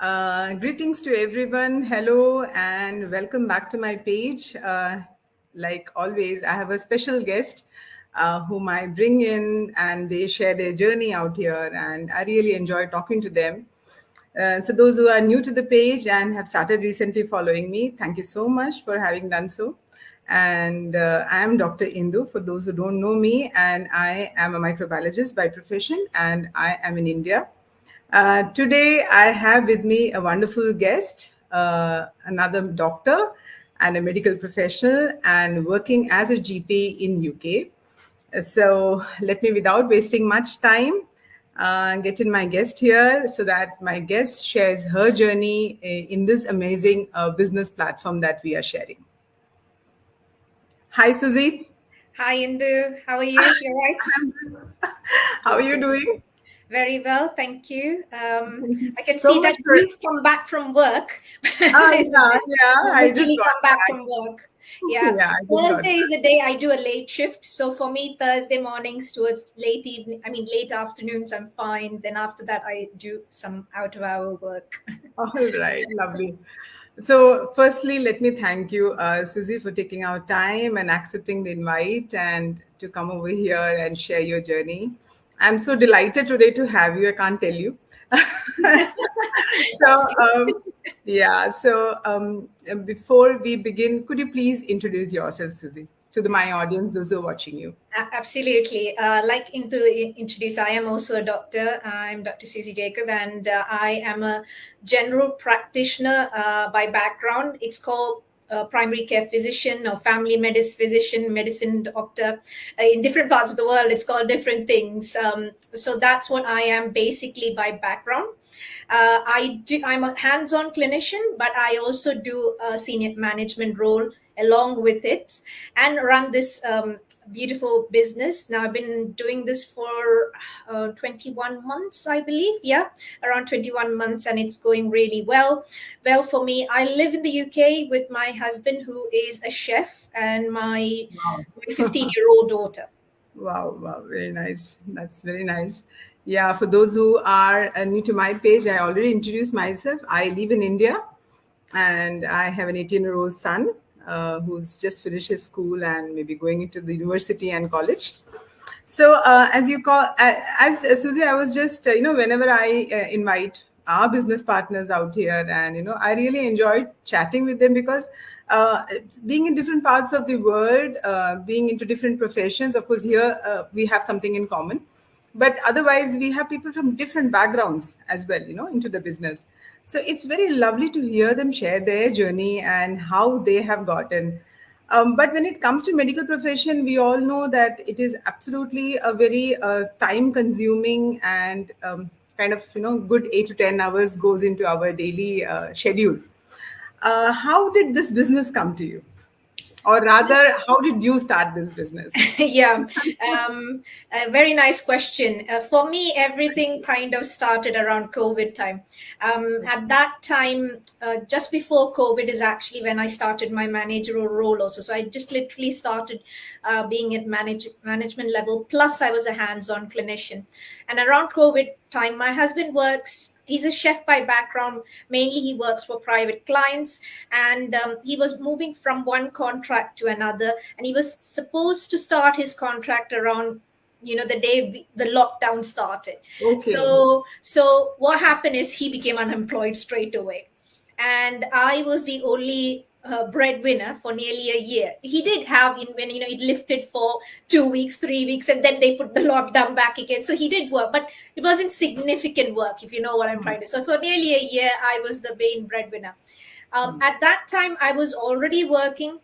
Greetings to everyone. Hello and welcome back to my page. Like always, I have a special guest whom I bring in and they share their journey out here, and I really enjoy talking to them. So, those who are new to the page and have started recently following me, thank you so much for having done so. And I am Dr. Indu, for those who don't know me, and I am a microbiologist by profession, and I am in India. Today, I have with me a wonderful guest, another doctor and a medical professional, and working as a GP in UK. So let me, without wasting much time, get in my guest here so that my guest shares her journey in this amazing business platform that we are sharing. Hi, Susie. Hi, Indu. How are you? You're right. How are you doing? Very well, thank you. Thank you I can so see much that for. you've come back from work, isn't Yeah, it? yeah. You I just literally got come back back. from work. Yeah. Yeah, I just got Thursday is back. a day I do a late shift. So for me, Thursday mornings towards late evening, late afternoons, I'm fine. Then after that, I do some out of hour work. All right, lovely. So, firstly, let me thank you, Susie, for taking our time and accepting the invite and to come over here and share your journey. I'm so delighted today to have you. I can't tell you. That's so, yeah. So, before we begin, could you please introduce yourself, Susie, to my audience, those who are watching you? Absolutely. Like Indu introduced, I am also a doctor. I'm Dr. Susie Jacob, and I am a general practitioner by background. It's called primary care physician or family medicine physician, medicine doctor. In different parts of the world, it's called different things. So that's what I am basically by background. I'm a hands-on clinician, but I also do a senior management role along with it and run this beautiful business. Now I've been doing this for 21 months, I believe. Yeah, around 21 months, and it's going really well for me. I live in the UK with my husband, who is a chef, and my Wow. 15-year-old daughter. Wow, wow, very nice. That's very nice. Yeah, for those who are new to my page, I already introduced myself. I live in India and I have an 18-year-old son who's just finished his school and maybe going into the university and college. So, as you call, as Susie, I was just, whenever I invite our business partners out here, and I really enjoyed chatting with them because being in different parts of the world, being into different professions, of course, here we have something in common, but otherwise we have people from different backgrounds as well, into the business. So it's very lovely to hear them share their journey and how they have gotten. But when it comes to medical profession, we all know that it is absolutely a very time consuming and kind of good 8 to 10 hours goes into our daily schedule. How did this business come to you, or rather, how did you start this business? Yeah, a very nice question. For me, everything kind of started around COVID time. At that time, just before COVID is actually when I started my managerial role also. So I just literally started being at management level. Plus, I was a hands-on clinician. And around COVID time, my husband works. He's a chef by background. Mainly, he works for private clients, and he was moving from one contract to another, and he was supposed to start his contract around the day the lockdown started. Okay. So what happened is he became unemployed straight away, and I was the only breadwinner for nearly a year. He did have when it lifted for 2 weeks, 3 weeks, and then they put the lockdown back again. So he did work, but it wasn't significant work, if you know what I'm trying to. So for nearly a year, I was the main breadwinner. At that time, I was already working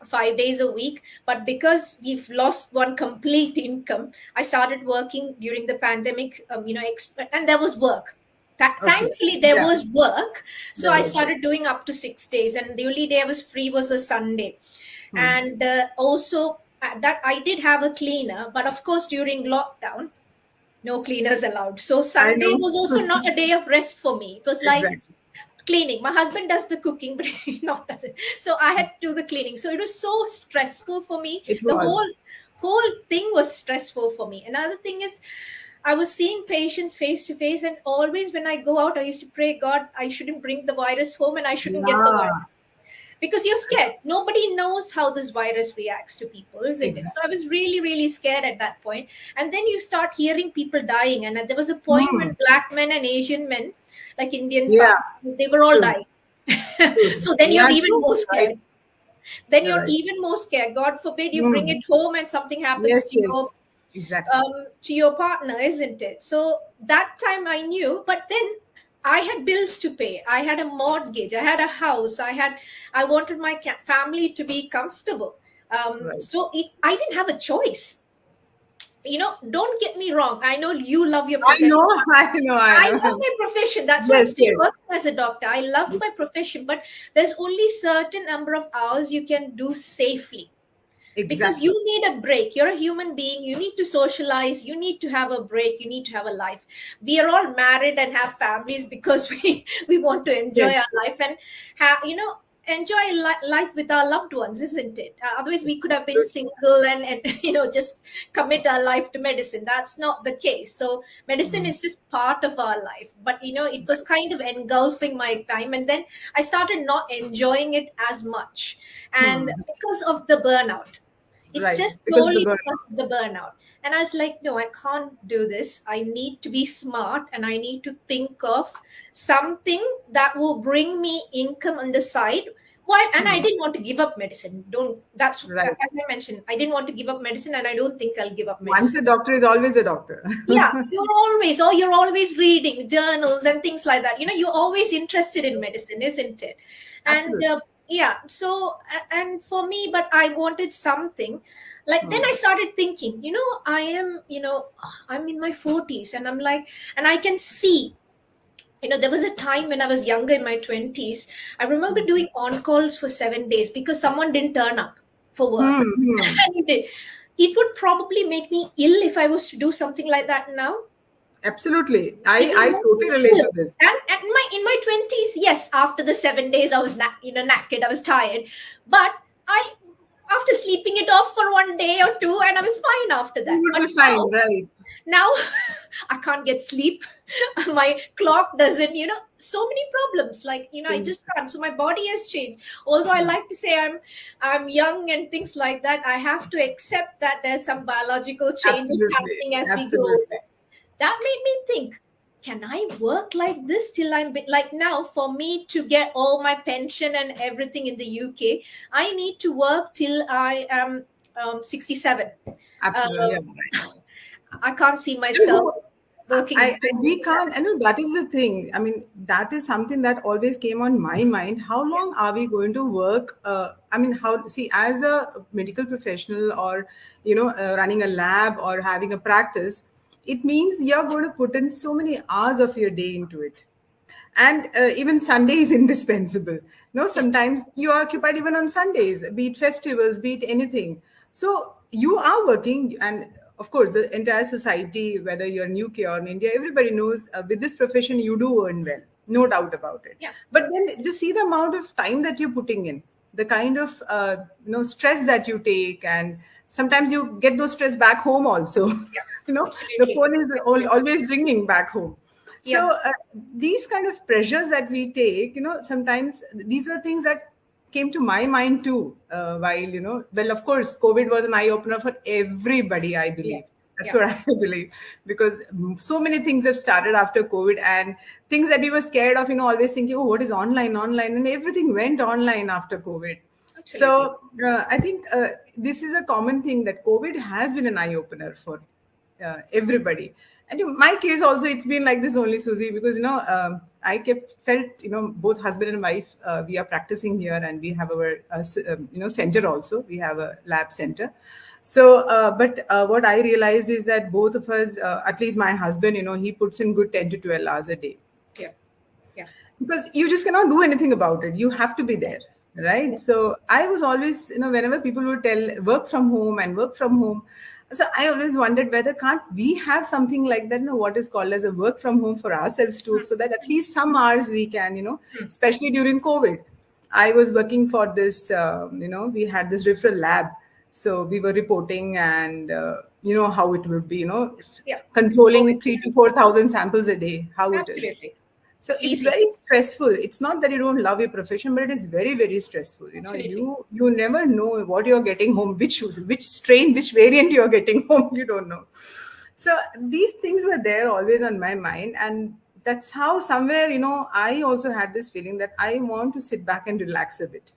5 days a week, but because we've lost one complete income, I started working during the pandemic. And there was work. Okay. Thankfully, there Yeah, was work, so there I was. started doing up to 6 days, and the only day I was free was a Sunday. Hmm. And also that I did have a cleaner, but of course during lockdown, no cleaners allowed. So I Sunday know. was also not a day of rest for me. It was like Exactly. cleaning. My husband does the cooking, but he not does it. So I had to do the cleaning. So it was so stressful for me. It The whole was. whole thing was stressful for me. Another thing is, I was seeing patients face to face, and always when I go out, I used to pray, God, I shouldn't bring the virus home and I shouldn't get the Yeah, virus. Because you're scared. Nobody knows how this virus reacts to people, isn't it? So I exactly. was really, really scared at that point. And then you start hearing people dying. And there was a point when Hmm. black men and Asian men, like Indians, Yeah, Pakistanis, they were all true. dying. True. So then Yeah, you're even true. more You're right. scared. Then You're you're right. even more scared. God forbid you bring it Hmm. home and something happens Yes, yes. Exactly. to your partner, isn't it? So that time I knew, but then I had bills to pay. I had a mortgage. I had a house. I wanted my family to be comfortable. Right. I didn't have a choice. Don't get me wrong. I know you love your I profession. know, I know, I I know. love my profession. That's why I'm Yes, still yes. working as a doctor. I love my profession, but there's only certain number of hours you can do safely, because you Exactly. need a break. You're a human being. You need to socialize. You need to have a break. You need to have a life. We are all married and have families because we want to enjoy Yes. our life and enjoy life with our loved ones, isn't it? Otherwise we could have been Absolutely. single and just commit our life to medicine. That's not the case. So medicine Mm. is just part of our life, but it was Right. kind of engulfing my time, and then I started not enjoying it as much, and Hmm. because of the burnout. It's Right. just Because of the solely because burnout. of the burnout. And I was like, no, I can't do this. I need to be smart and I need to think of something that will bring me income on the side. And I Hmm. didn't want to give up medicine. Don't, that's, Right. as I mentioned, I didn't want to give up medicine, and I don't think I'll give up Once medicine. a doctor is always a doctor. Yeah, you're always reading journals and things like that. You're always interested in medicine, isn't it? And Absolutely. yeah, so and for me, but I wanted something like, then Hmm. I started thinking, I am, I'm in my 40s, and I'm like, and I can see, there was a time when I was younger in my 20s. I remember doing on calls for 7 days because someone didn't turn up for Hmm. work. Hmm. And it would probably make me ill if I was to do something like that now. Absolutely. It I would make totally me relate ill. to this. And in my 20s, yes, after the 7 days, I was knackered, I was tired. But I, after sleeping it off for 1 day or two, and I was fine after You that. But would be fine, right? now I can't get sleep. My clock doesn't, so many problems. Like, I Ex- just can't. So my body has changed. Although I hmm. like to say I'm young and things like that, I have to accept that there's some biological changes Absolutely. happening as we grow Absolutely. older. That made me think, can I work like this till like, now, for me to get all my pension and everything in the UK, I need to work till I am 67. uh, Absolutely. Yeah. I can't see And myself working till we can't, 67. I know that is the thing. I mean, that is something that always came on my mind. How Yeah. long are we going to work? I mean, see, as a medical professional or, running a lab or having a practice, it means you're going to put in so many hours of your day into it. And even Sunday is indispensable. No, Yeah. sometimes you are occupied even on Sundays, be it festivals, be it anything. So you are working, and of course the entire society, whether you're in UK or in India, everybody knows with this profession you do earn well, no doubt about it. Yeah. But then just see the amount of time that you're putting in, the kind of stress that you take, and sometimes you get those stress back home also. Yeah. The Absolutely. phone is always ringing back home. Yeah. So these kind of pressures that we take, sometimes these are things that came to my mind too. While well, of course, COVID was an eye opener for everybody. I Yeah. believe that's Yeah. what I believe, because so many things have started after COVID, and things that we were scared of, always thinking, oh, what is online, and everything went online after COVID. Absolutely. So I think this is a common thing that COVID has been an eye opener for everybody. And in my case also, it's been like this only, Susie, because I kept felt both husband and wife, we are practicing here, and we have our center also. We have a lab center. So, but what I realized is that both of us, at least my husband, he puts in good 10 to 12 hours a day, Yeah. Yeah. because you just cannot do anything about it. You have to be Yeah. there, right? So I was always, whenever people would tell work from home and work from home, so I always wondered whether can't we have something like that, what is called as a work from home for ourselves too, so that at least some hours we can, especially during COVID. I was working for this, we had this referral lab. So we were reporting, and you know how it would be, you know, Yeah. Oh, controlling it's three to easy. four thousand samples a day, how it is. Absolutely. So it's Easy. very stressful. It's not that you don't love your profession, but it is very, very stressful. You know, Absolutely. you never know what you're getting home, which strain, which variant you're getting home. You don't know. So these things were there always on my mind, and that's how somewhere, you know, I also had this feeling that I want to sit back and relax a bit.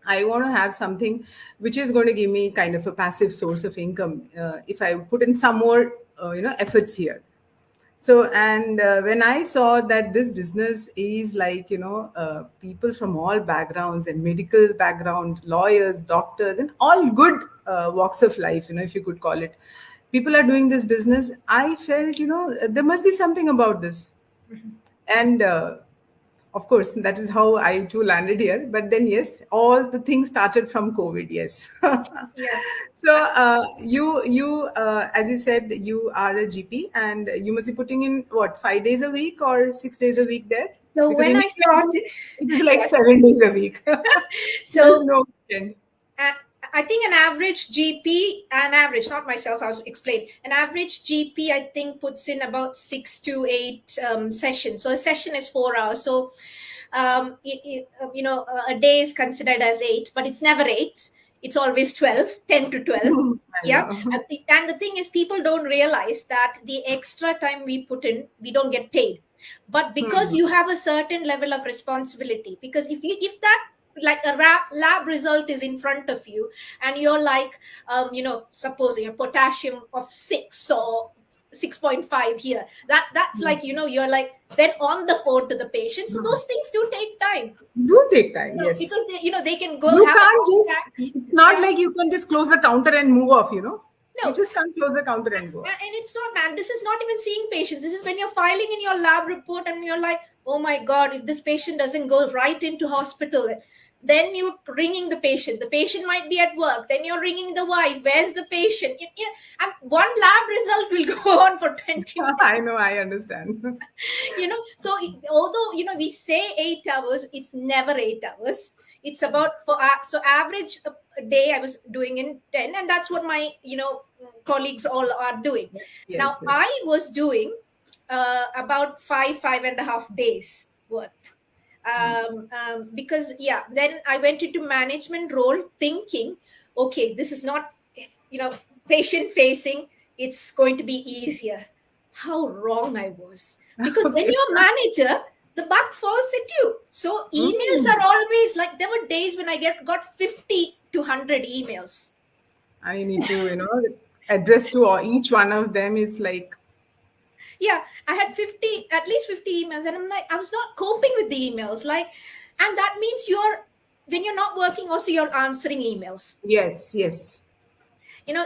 I want to have something which is going to give me kind of a passive source of income if I put in some more, you know, efforts here. So, and when I saw that this business is like, you know, people from all backgrounds and medical background, lawyers, doctors, and all good walks of life, you know, if you could call it, people are doing this business, I felt, you know, there must be something about this. Mhm. And of course, that is how I too landed here. But then, yes, all the things started from COVID. Yes. Yeah. So as you said, you are a GP, and you must be putting in what, 5 days a week or 6 days a week there, So because in when I India started, it is like yes. 7 days a week. There is So no weekend. uh, I think an average GP, an average, not myself, I'll explain. An average GP, I think, puts in about 6 to 8 sessions. So a session is 4 hours. So, a day is considered as 8, but it's never 8. It's always 12, 10 to 12. I Yeah. know. And the thing is, people don't realize that the extra time we put in, we don't get paid. But because Hmm. you have a certain level of responsibility, because if that, like a lab result is in front of you, and you're like, supposing a potassium of 6 or 6.5 here, that's like, you're like then on the phone to the patient. So those things do take time, Do take time, yes. because they can go You have can't just, contacts. it's not Yeah. like you can just close the counter and move off, you know. You No. just can't close the counter and go off. And it's not, man, this is not even seeing patients. This is when you're filing in your lab report and you're like, oh my god, if this patient doesn't go right into hospital, then you're ringing the patient might be at work, then you're ringing the wife, where's the patient? And one lab result will go on for 20 minutes. I know, I understand. So although we say 8 hours, it's never 8 hours. It's about, so average a day I was doing in 10, and that's what my colleagues all are doing. Now Yes, yes. I was doing about 5.5 days worth, because yeah, then I went into management role thinking, okay, this is not you know patient facing, it's going to be easier. How wrong I was, because when Okay. you're a manager, the buck falls at you. So emails Mm. are always like, there were days when I got 50 to 100 emails. I need to, you know, address to each one of them is like, Yeah, I had 50, at least 50 emails, and I'm like, I was not coping with the emails, like, and that means when you're not working also, you're answering emails. yes, yes.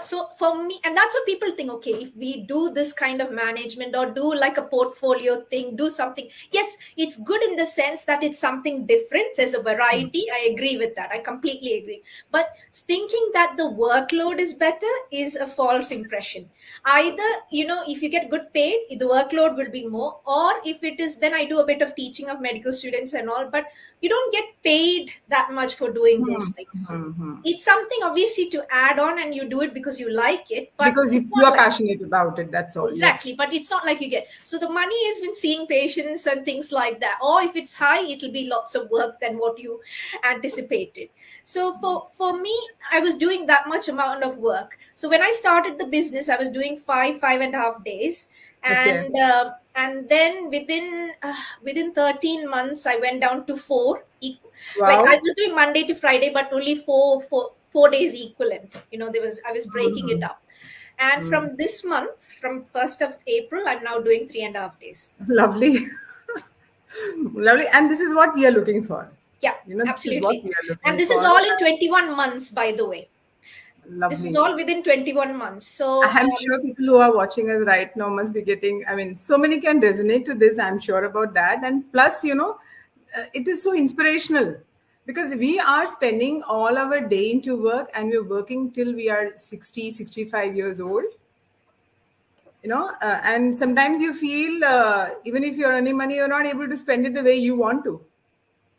So for me, and that's what people think, okay, if we do this kind of management or do like a portfolio thing, do something, yes, it's good in the sense that it's something different, there's a variety. I agree with that, I completely agree. But thinking that the workload is better is a false impression. Either, if you get good paid, the workload will be more, or if it is, then I do a bit of teaching of medical students and all, but you don't get paid that much for doing those Hmm. things. Hmm, hmm. It's something obviously to add on, and you do it because you like it, but Because it's it's, you not are like, passionate about it, that's all. exactly, Yes. but it's not like you get, so the money is when seeing patients and things like that, or if it's high, it'll be lots of work than what you anticipated. So for me, I was doing that much amount of work. So when I started the business, I was doing 5.5 days, Okay. and then within 13 months I went down to four, like I Wow. was doing Monday to Friday, but only four days equivalent. I was breaking it Hmm. up. And Hmm. from this month, from 1st of April, I'm now doing 3.5 days. Lovely. Lovely. And this is what we are looking for. Yeah, You know, this is what absolutely. we are And looking this is for. all in 21 months, by the way. This is Lovely. all within 21 months. So, I'm sure people who are watching us right now must be getting, I mean, so many can resonate to this. I'm sure about that. And plus, you know, it is so inspirational because we are spending all our day into work and we're working till we are 60, 65 years old, you know, and sometimes you feel even if you're earning money, you're not able to spend it the way you want to.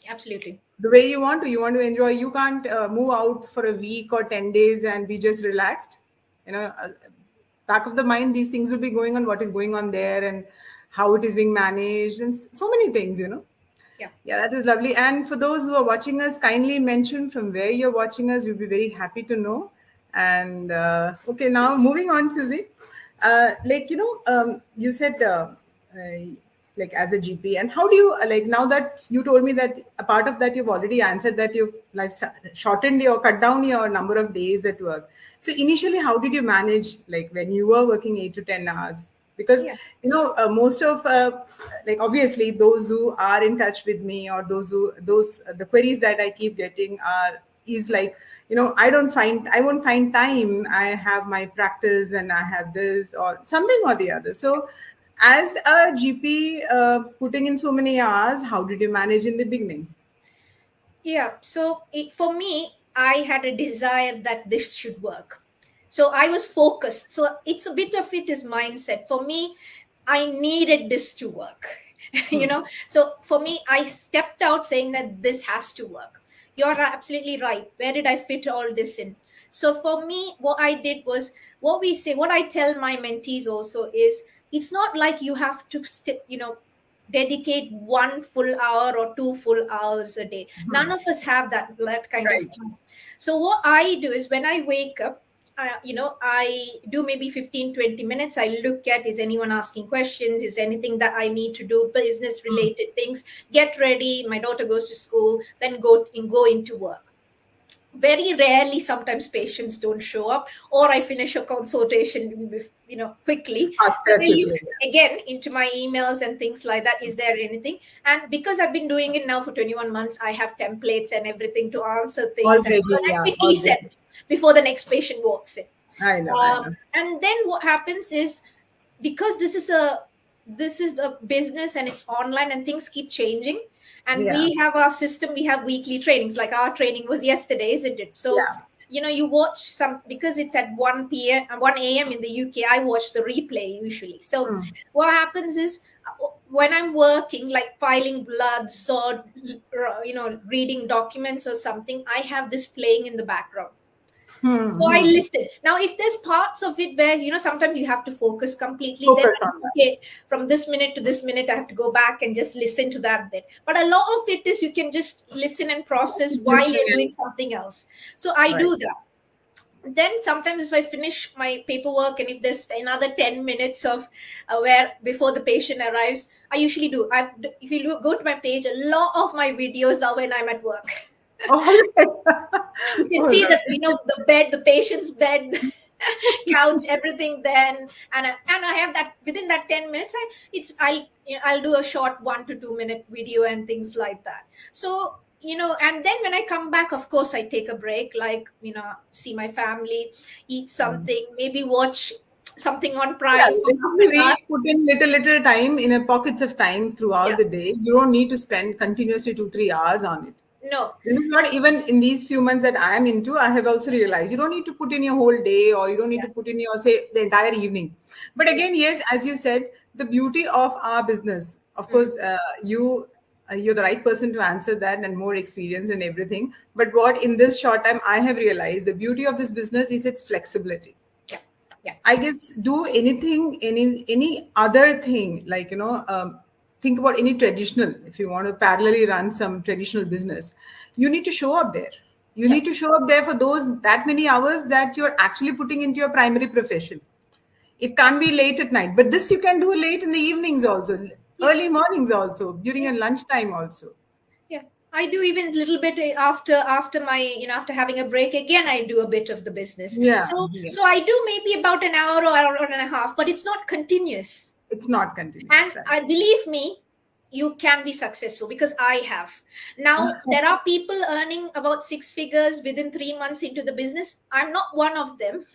absolutely. The way you want to enjoy. You can't move out for a week or 10 days and be just relaxed, you know. back of the mind, these things will be going on, what is going on there, and how it is being managed, and so many things, Yeah. Yeah, that is lovely. And for those who are watching us, kindly mention from where you're watching us. We'll be very happy to know. And okay, now moving on, Susie. You said like as a GP, and how do you like now that you told me that a part of that you've already answered that you've like shortened your cut down your number of days at work. So initially, how did you manage like when you were working 8 to 10 hours? Because Yeah. most of like obviously those who are in touch with me or those the queries that I keep getting are is like I won't find time, I have my practice and I have this or something or the other. So as a GP, putting in so many hours, how did you manage in the beginning? Yeah. So for me, I had a desire that this should work. So I was focused. So it's a bit of it is mindset. For me, I needed this to work. Hmm. So for me, I stepped out saying that this has to work. You're absolutely right. Where did I fit all this in? So for me, what I did was what I tell my mentees also is it's not like you have to dedicate 1 full hour or 2 full hours a day. None of us have that kind of Right. time. So what I do is when I wake up, I do maybe 15-20 minutes. I look at, is anyone asking questions, is anything that I need to do, business Hmm. related things, get ready, my daughter goes to school, then go into work. Very rarely, sometimes patients don't show up, or I finish a consultation quickly. Then Faster, I look quickly. again into my emails and things like that. Is there anything? And because I've been doing it now for 21 months, I have templates and everything to answer things, and Already, I yeah, quickly already. send before the next patient walks in. I know, I know. And then what happens is, because this is a business and it's online and things keep changing, and Yeah, we have our system, we have weekly trainings, like our training was yesterday, isn't it? So yeah. you watch some, because it's at 1 p.m 1 a.m in the UK. I watch the replay usually. So Hmm. what happens is, when I'm working, like filing bloods or reading documents or something, I have this playing in the background. So I Hmm. listen. Now, if there's parts of it where, sometimes you have to focus completely, then Focus on that. okay, from this minute to this minute, I have to go back and just listen to that bit. But a lot of it is you can just listen and process while Listen you're doing in. something else. So I Right. do that. Then sometimes if I finish my paperwork and if there's another 10 minutes of where before the patient arrives, I usually do. If you go to my page, a lot of my videos are when I'm at work. All right. You can All see that, right. the bed, the patient's bed, couch, everything. Then and I have that within that 10 minutes. I'll do a short 1 to 2 minute video and things like that. So and then when I come back, of course I take a break, like see my family, eat something, maybe watch something on Yeah, Prime for half basically an hour. we put in little time in a pockets of time throughout Yeah. the day. You don't need to spend continuously 2 3 hours on it. No. This is what even in these few months that I am into, I have also realized you don't need to put in your whole day or you don't need Yeah. to put in your say the entire evening. But Yeah. again, yes, as you said, the beauty of our business, of Mm. course, you're the right person to answer that and more experience and everything. But what in this short time I have realized, the beauty of this business is its flexibility. Yeah. Yeah. I guess do anything, any other thing like think about any traditional. If you want to parallelly run some traditional business, you need to show up there. You Yeah. need to show up there for those that many hours that you're actually putting into your primary profession. It can't be late at night, but this you can do late in the evenings also, Yeah. early mornings also, during Yeah. a lunchtime also. Yeah, I do even a little bit after my after having a break again. I do a bit of the business. Yeah, So yes, I do maybe about an hour or hour and a half, but it's not continuous. it's not And continuous, right? I believe me, you can be successful, because I have. Now there are people earning about 6 figures within 3 months into the business. I'm not one of them.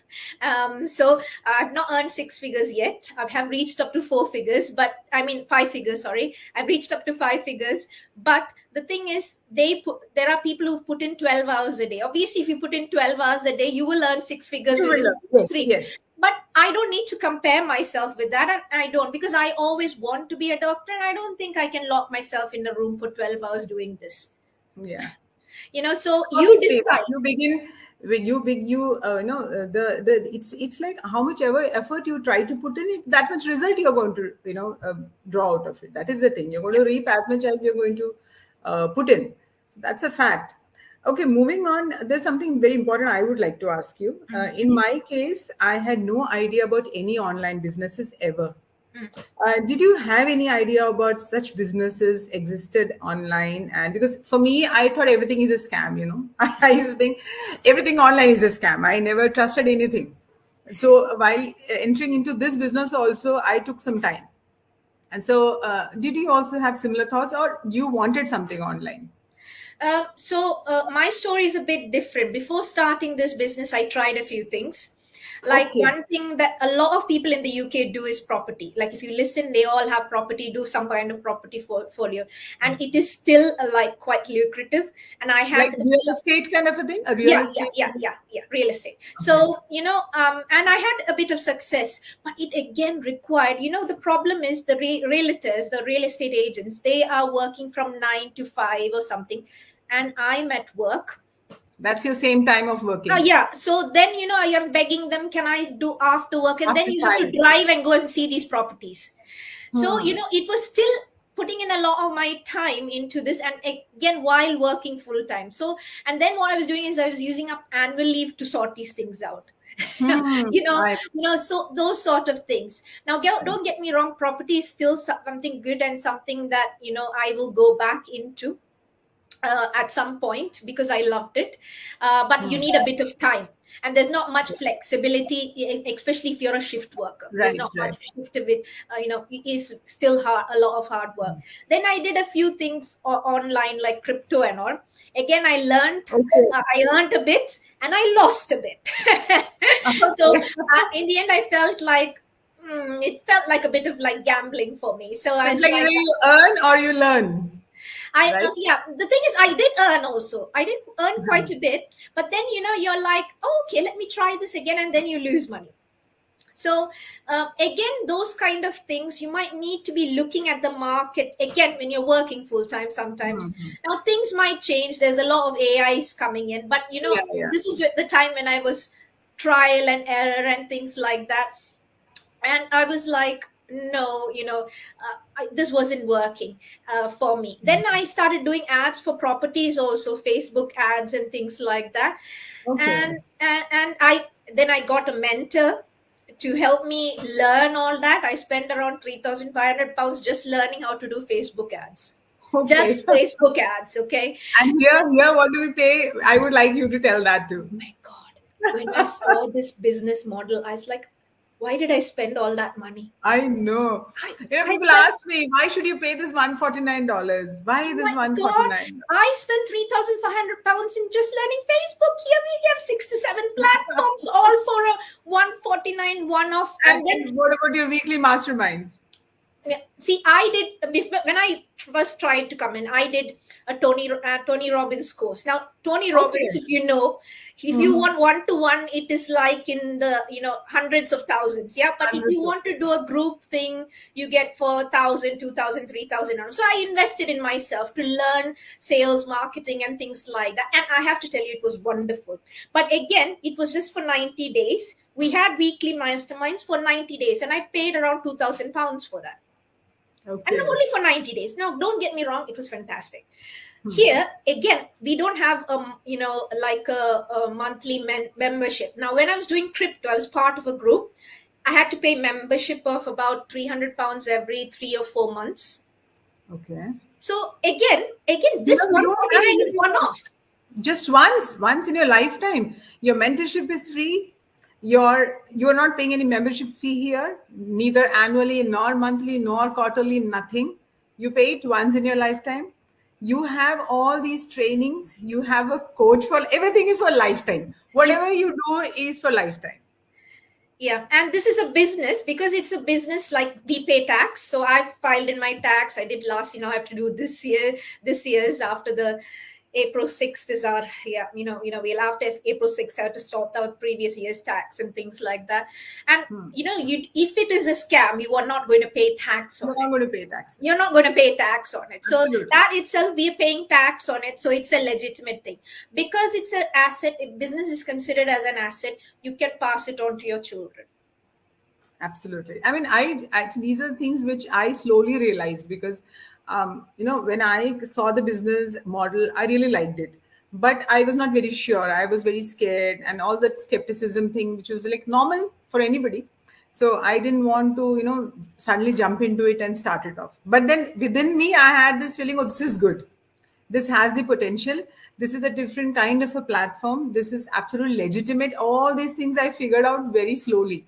So I've not earned 6 figures yet. I have reached up to 4 figures, but I mean 5 figures. Sorry, I've reached up to 5 figures. But the thing is, there are people who've put in 12 hours a day. Obviously, if you put in 12 hours a day, you will earn 6 figures You will within learn. Yes, three. yes, But I don't need to compare myself with that, and I don't, because I always want to be a doctor, and I don't think I can lock myself in a room for 12 hours doing this. yeah. So you Obviously, when decide. you begin, when the it's like how much ever effort you try to put in it, that much result you're going to draw out of it. That is the thing, you're going Yeah. to reap as much as you're going to put in. So that's a fact. Okay, moving on, there's something very important I would like to ask you. Mm, In my case, I had no idea about any online businesses ever. mm. Did you have any idea about such businesses existed online? And because for me, I thought everything is a scam, I used to think everything online is a scam. I never trusted anything. So while entering into this business also, I took some time. And so, did you also have similar thoughts, or you wanted something online? My story is a bit different. Before starting this business, I tried a few things. Like Okay. one thing that a lot of people in the UK do is property. Like if you listen, they all have property, do some kind of property portfolio, and it is still like quite lucrative. And I Like had real estate kind of a thing? A real yeah, estate? real estate. Okay. So and I had a bit of success, but it again required, the problem is the realtors, the real estate agents, they are working from 9 to 5 or something, and I'm at work. That's your same time of working Yeah, so then I am begging them, can I do after work? And then after you have to five. drive and go and see these properties. So Hmm. it was still putting in a lot of my time into this, and again while working full time. So and then what I was doing is I was using up annual leave to sort these things out. Hmm. I, So those sort of things. Now don't get me wrong, property is still something good and something that I will go back into at some point because I loved it. But you hmm. need a bit of time. And there's not much flexibility, especially if you're a shift worker. There's Right, not much right. shift of it. It is still hard, a lot of hard work. Then I did a few things online, like crypto and all. Again, Okay. I earned a bit and I lost a bit. So Okay. in the end, I felt like it felt like a bit of like gambling for me. So I It's was like like, either you earn or you learn, right? yeah, the thing is, I did earn also. I did earn quite Right. a bit, but then you're like, oh, okay, let me try this again, and then you lose money. So again, those kind of things you might need to be looking at the market again when you're working full time. Sometimes Mhm. now things might change. There's a lot of AIs coming in, but Yeah, yeah. this is the time when I was trial and error and things like that, and I was like, no, this wasn't working for me. Then I started doing ads for properties also, Facebook ads and things like that. Okay. And I then I got a mentor to help me learn all that. I spent around £3,500 just learning how to do Facebook ads, Okay. just Facebook ads. Okay. And here, what do we pay? I would like you to tell that too. My God, when I saw this business model, I was like, why did I spend all that money? I know. I, I People felt, ask me, why should you pay this $149? Why oh this my God, $149? I spent £3,500 in just learning Facebook. Here we have 6 to 7 platforms, all for a 149 one off. And then And what about your weekly masterminds? yeah, see, I did before, when I first tried to come in. I did a Tony Robbins course. Now, Tony Robbins, Okay. if you Mhm. want one to one, it is like in the hundreds of thousands. Yeah, but if you Hundreds of. want to do a group thing, you get for 1,000, 2,000, 3,000. So I invested in myself to learn sales, marketing, and things like that. And I have to tell you, it was wonderful. But again, it was just for 90 days. We had weekly masterminds for 90 days, and I paid around £2,000 for that, and Okay. only for 90 days. Now don't get me wrong, it was fantastic. Here again, we don't have like a monthly membership. Now when I was doing crypto, I was part of a group. I had to pay membership of about £300 every 3 or 4 months. Okay. So again Here this we don't have 149 is anything one like off. just once in your lifetime. Your mentorship is free. You're not paying any membership fee here, neither annually nor monthly nor quarterly, nothing. You pay it once in your lifetime. You have all these trainings. You have a coach for everything is for lifetime. Yeah, Whatever you do is for lifetime. yeah, and this is a business, because it's a business, like we pay tax. So I've filed in my tax. I did last, I have to do this year's after the April 6th is our, yeah, we'll after April 6th have to sort out previous year's tax and things like that. And Hmm. you, if it is a scam, you are not going to pay tax on You're it. not going to pay You're taxes. not going to pay tax on it. So Absolutely. that itself, we are paying tax on it, so it's a legitimate thing. Because it's an asset, if business is considered as an asset, you can pass it on to your children. Absolutely. I mean, I actually, these are things which I slowly realized because, when I saw the business model, I really liked it. But I was not very sure. I was very scared and all that skepticism thing, which was like normal for anybody. So I didn't want to, suddenly jump into it and start it off. But then within me, I had this feeling, oh, this is good. This has the potential. This is a different kind of a platform. This is absolutely legitimate. All these things I figured out very slowly.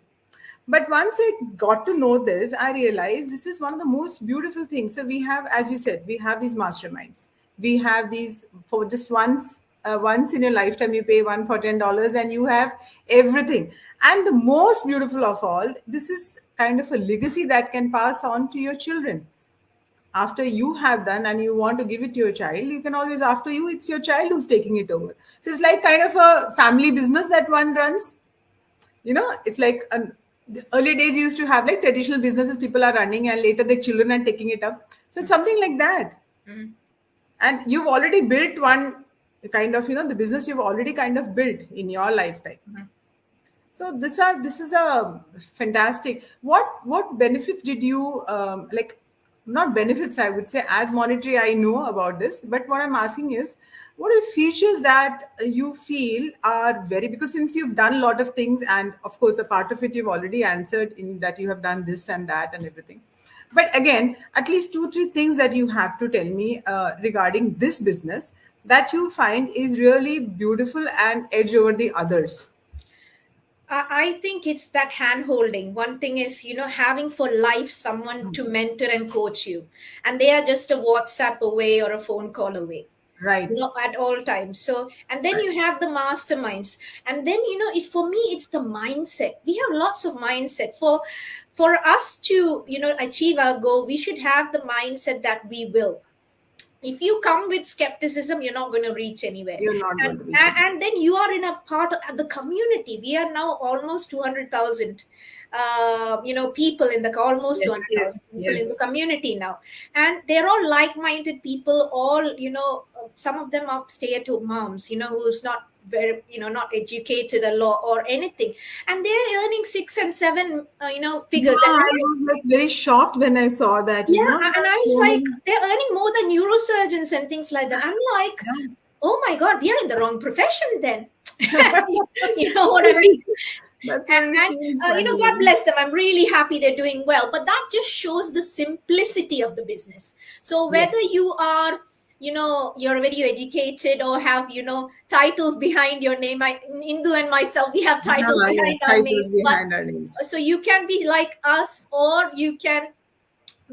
But once I got to know this, I realized this is one of the most beautiful things. So we have, as you said, we have these masterminds. We have these for just once in your lifetime, you pay one for $10 and you have everything. And the most beautiful of all, this is kind of a legacy that can pass on to your children. After you have done and you want to give it to your child, you can always, after you, it's your child who's taking it over. So it's like kind of a family business that one runs. It's like the early days you used to have like traditional businesses people are running and later the children are taking it up. So it's something like that. Mhm. And you've already built one kind of, the business you've already kind of built in your lifetime. Mhm. So this is a fantastic. What benefits did you like? Not benefits, I would say. As monetary, I know about this, but what I'm asking is, what are the features that you feel are very, because since you've done a lot of things, and of course, a part of it you've already answered in that you have done this and that and everything. But again, at least two, three things that you have to tell me regarding this business that you find is really beautiful and edge over the others. I think it's that hand holding. One thing is, having for life someone to mentor and coach you. And they are just a WhatsApp away or a phone call away, Right. at all times. So, and then Right. you have the masterminds. And then, if for me, it's the mindset. We have lots of mindset. For us to, achieve our goal, we should have the mindset that we will. If you come with skepticism, you're not going to reach anywhere. You're not and going to reach it. and then you are in a part of the community. We are now almost 200,000 people in the almost Yes, 200,000 yes, people in the yes. community now, and they're all like-minded people. All, some of them are stay-at-home moms, who's not very, not educated a lot or anything, and they're earning six and seven, Yeah, figures. And I was like very shocked when I saw that, yeah, there and are I was so like, many. they're earning more than neurosurgeons and things like that. I'm like, Yeah. oh my God, we are in the wrong profession then. You know what I mean? That's what it And, feels funny. God bless them. I'm really happy they're doing well. But that just shows the simplicity of the business. So whether Yes. you are, you're very educated or have, titles behind your name. Indu and myself, we have titles Yeah, yeah. behind our Titles names. But behind our names. so you can be like us, or you can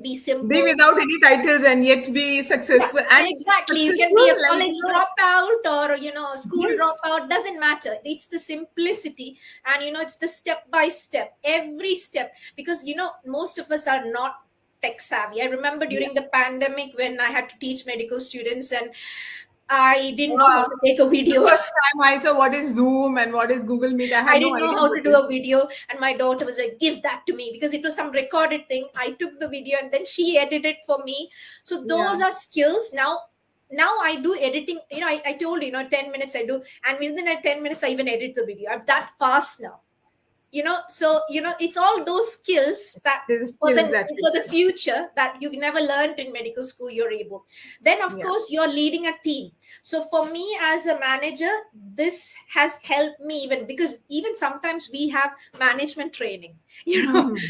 be Be simple. without any titles and yet be Yeah, successful. And exactly. You can successful, be a like, college dropout or, a school yes. dropout, doesn't matter. It's the simplicity, and, it's the step by step, every step. Because, most of us are not tech savvy. I remember Yeah. during the pandemic when I had to teach medical students, and I didn't know how Wow. to take a The video. first time I saw what is Zoom and what is Google Meet, I I had no didn't know idea how what to do is. a video, and my daughter was like, "Give that to me," because it was some recorded thing. I took the video, and then she edited it for me. So Yeah. those are skills. Now I do editing. I told you, 10 minutes I do, and within that 10 minutes I even edit the video. I'm that fast now. So it's all those skills that There are for the skills that you for the can. future that you never learned in medical school, you're able. Then of Yeah. course you're leading a team. So for me as a manager, this has helped me, even because even sometimes we have management training.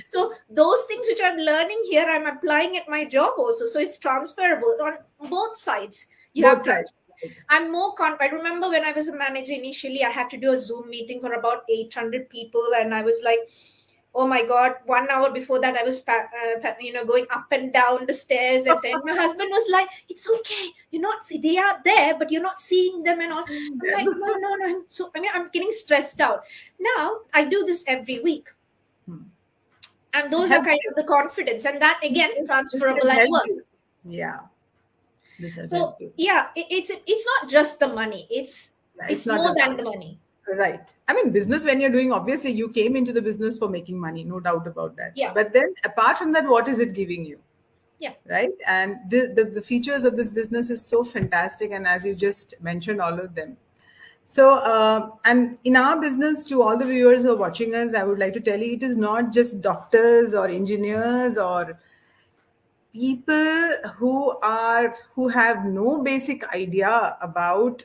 So those things which I'm learning here, I'm applying at my job also, so it's transferable on both sides. You have Both sides. Right. I'm more I remember when I was a manager initially, I had to do a Zoom meeting for about 800 people, and I was like, oh my God, 1 hour before that, I was, going up and down the stairs. And then my husband was like, it's okay. You're not, they are there, but you're not seeing them and all. Seeing I'm like, them. no, no, no. So, I'm getting stressed out. Now I do this every week. And those are Helps kind you. of the confidence. And that again, This transferable has at helped work. you. Yeah. This has So helped you. yeah, it's not just the money. Yeah, it's It's not more just than money. the money. Right. I mean, business when you're doing, obviously, you came into the business for making money, no doubt about that. Yeah, But then, apart from that, what is it giving you? yeah. Right. And the features of this business is so fantastic. And as you just mentioned, all of them. So, and in our business, to all the viewers who are watching us, I would like to tell you it is not just doctors or engineers or people who have no basic idea about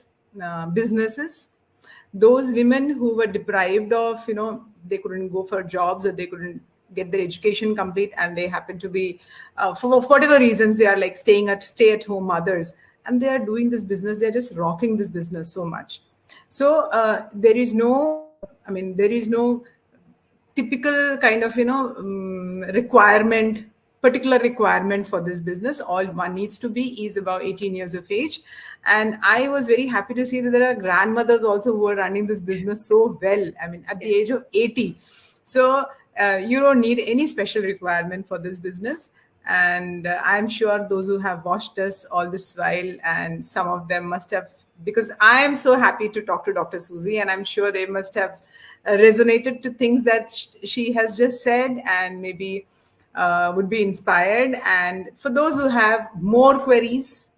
businesses, those women who were deprived of, they couldn't go for jobs or they couldn't get their education complete, and they happen to be for whatever reasons they are like stay at home mothers, and they are doing this business, they're just rocking this business so much. So there is no, there is no typical kind of requirement, particular requirement for this business. All one needs to be is about 18 years of age. And I was very happy to see that there are grandmothers also who are running this business so well, at the age of 80. So you don't need any special requirement for this business. And I'm sure those who have watched us all this while, and some of them must have, because I am so happy to talk to Dr. Susie, and I'm sure they must have resonated to things that she has just said, and maybe would be inspired. And for those who have more queries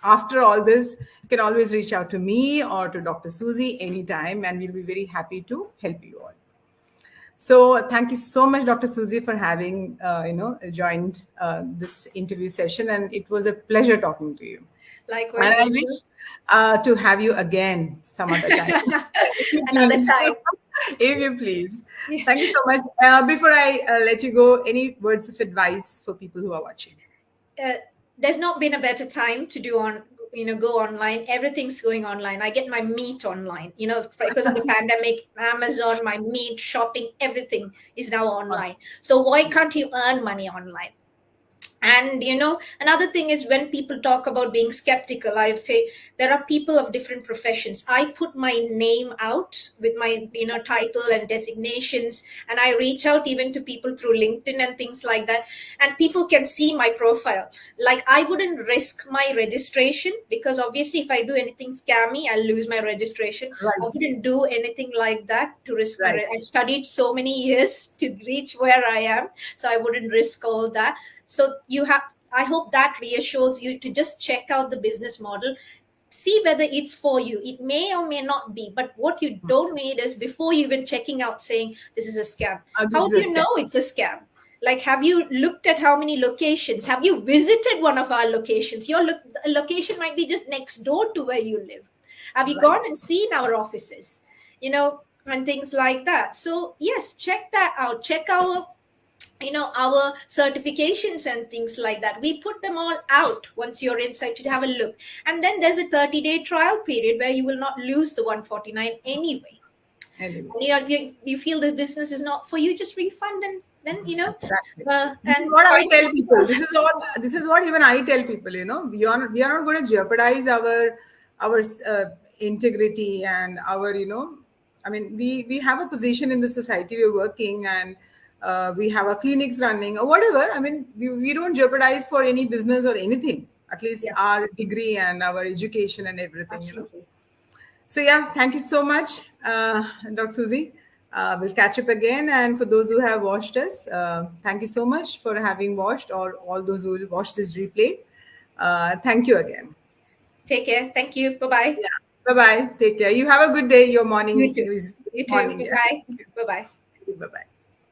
after all this, you can always reach out to me or to Dr. Susie anytime, and we'll be very happy to help you all. So thank you so much, Dr. Susie, for having joined this interview session, and it was a pleasure talking to you. And Likewise, I wish Ritu. to have you again some other time. If you Another please. time. If you please. Yeah. Thank you so much. Before I let you go, any words of advice for people who are watching? uh, there's not been a better time to do on go online. Everything's going online. I get my meat online, because of the pandemic. Amazon, my meat shopping, everything is now online. So why can't you earn money online? And another thing is, when people talk about being skeptical, I say there are people of different professions. I put my name out with my title and designations, and I reach out even to people through LinkedIn and things like that, and people can see my profile. Like, I wouldn't risk my registration, because obviously if I do anything scammy, I'll lose my registration. I Right, wouldn't do anything like that to risk my right. I studied so many years to reach where I am, so I wouldn't risk all that. So I hope that reassures you to just check out the business model, see whether it's for you. It may or may not be, but what you don't need is, before you even checking out, saying this is a scam. This How is do a you scam. know it's a scam? Like, have you looked at how many locations? Have you visited one of our locations? Your location might be just next door to where you live. Have you gone Right. and seen our offices? And things like that. So yes, check that out. Check our certifications and things like that. We put them all out once you're inside to have a look. And then there's a 30-day trial period where you will not lose the 149 anyway. Anyway. And you feel the business is not for you, just refund, and then Exactly. This is and what I find tell something people. else. This is what even I tell people. We are not going to jeopardize our integrity and our. We have a position in the society. We're working, and we have our clinics running or whatever. We don't jeopardize for any business or anything. At least Yeah, our degree and our education and everything. absolutely. So yeah, thank you so much, Dr. Susie. We'll catch up again. And for those who have watched us, thank you so much for having watched, or all those who will watch this replay. Thank you again. Take care. Thank you. Bye bye. Yeah. Bye bye. Take care. You have a good day. Your You morning too. is You too. morning. Bye Yeah. bye. Bye bye. Bye bye.